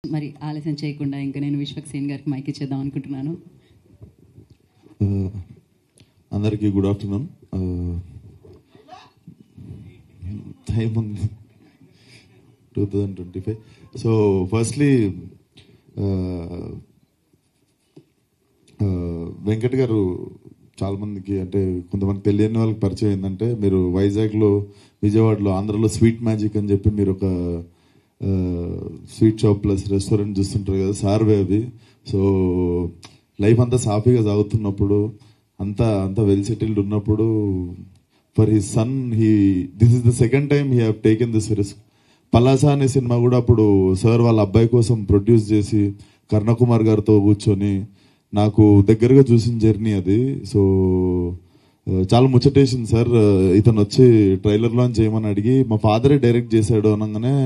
మరి ఆలస్యం చేయకుండా ఇంకా నేను విశ్వక్ సేన్ గారికి మైక్ ఇచ్చేద్దాం అనుకుంటున్నాను. అందరికీ గుడ్ ఆఫ్టర్నూన్. టైం ఉంది 2025. సో ఫస్ట్లీ వెంకట్ గారు చాలా మందికి అంటే కొంతమంది తెలియని వాళ్ళకి పరిచయం ఏంటంటే మీరు వైజాగ్లో, విజయవాడలో, ఆంధ్రలో స్వీట్ మ్యాజిక్ అని చెప్పి మీరు ఒక స్వీట్ షాప్ ప్లస్ రెస్టారెంట్ చూస్తుంటారు కదా, సార్వే అది. సో లైఫ్ అంతా సాఫీగా సాగుతున్నప్పుడు, అంతా వెల్ సెటిల్డ్ ఉన్నప్పుడు for his son this is the second time he have taken this risk. Palasa అనే సినిమా కూడా అప్పుడు సార్ వాళ్ళ అబ్బాయి కోసం ప్రొడ్యూస్ చేసి కర్ణకుమార్ గారితో కూర్చొని నాకు దగ్గరగా చూసిన జర్నీ అది. సో చాలా ముచ్చటేసింది సార్. ఇతను వచ్చి ట్రైలర్ లాంచ్ చేయమని అడిగి మా ఫాదరే డైరెక్ట్ చేశాడు అనగానే,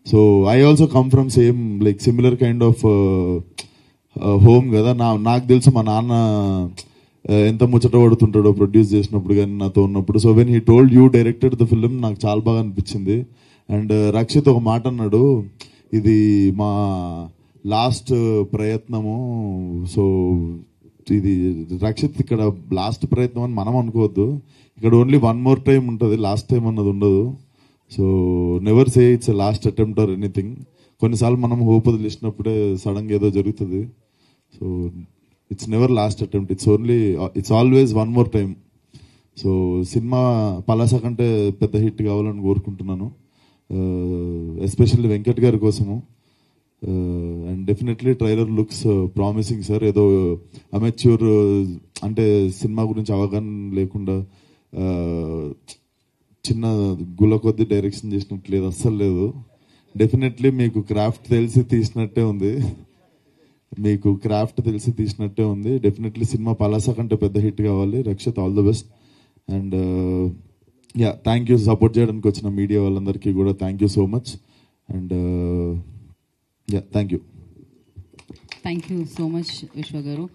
so I also come from same like similar kind of home కదా. నాకు తెలుసు మా నాన్న ఎంత ముచ్చట పడుతుంటాడో ప్రొడ్యూస్ చేసినప్పుడు కానీ నాతో ఉన్నప్పుడు. So when he told you directed the film నాకు చాలా బాగా అనిపించింది. అండ్ రక్షిత్ ఒక మాట అన్నాడు, ఇది మా లాస్ట్ ప్రయత్నము. సో ఇది రక్షిత్ ఇక్కడ లాస్ట్ ప్రయత్నం అని మనం అనుకోవద్దు. ఇక్కడ ఓన్లీ వన్ మోర్ టైం ఉంటుంది, లాస్ట్ టైం అన్నది ఉండదు. So never say it's a last attempt or anything. కొన్నిసార్లు మనం హోప్ వదిలేసినప్పుడే సడన్గా ఏదో జరుగుతుంది. So it's never lost attempt, it's always one more time. So cinema Palasa కంటే పెద్ద హిట్ కావాలని కోరుకుంటున్నాను, ఎస్పెషల్లీ వెంకట్ గారి కోసము. And definitely trailer looks promising sir. ఏదో అమెచ్యూర్ అంటే సినిమా గురించి అవగాహన లేకుండా చిన్న గుల కొద్ది డైరెక్షన్ చేసినట్టు లేదు, అస్సలు లేదు. డెఫినెట్లీ మీకు క్రాఫ్ట్ తెలిసి తీసినట్టే ఉంది. డెఫినెట్లీ సినిమా పలాస కంటే పెద్ద హిట్ కావాలి. Rakshit, all the best. And thank you support చేయడానికి వచ్చిన మీడియా వాళ్ళందరికీ కూడా thank you so much. And thank you so much Vishwa garu.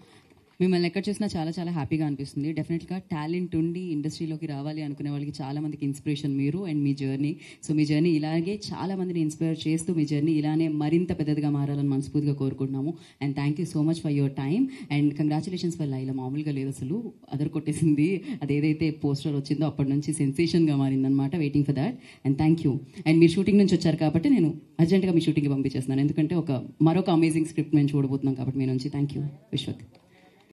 మిమ్మల్ని ఎక్కడ చూసినా చాలా చాలా హ్యాపీగా అనిపిస్తుంది. డెఫినెట్గా టాలెంట్ ఉండి ఇండస్ట్రీలోకి రావాలి అనుకునే వాళ్ళకి చాలా మందికి ఇన్స్పిరేషన్ మీరు and me journey. So me journey ఇలాగే చాలా మందిని ఇన్స్పైర్ చేస్తూ మీ జర్నీ ఇలానే మరింత పెద్దదిగా మారాలని మనస్ఫూర్తిగా కోరుకుంటున్నాము. And thank you so much for your time. And congratulations for Laila. మామూలుగా లేదు అసలు, అదర్ కొట్టేసింది. అదేదైతే పోస్టర్ వచ్చిందో అప్పటి నుంచి సెన్సేషన్గా మారిందనమాట. Waiting for that. And thank you. And మీరు షూటింగ్ నుంచి వచ్చారు కాబట్టి నేను అర్జెంట్గా మీ షూటింగ్కి పంపించేస్తున్నాను, ఎందుకంటే మరొక అమేజింగ్ స్క్రిప్ట్ మేము చూడబోతున్నాం కాబట్టి మీ నుంచి. Thank you Vishwak.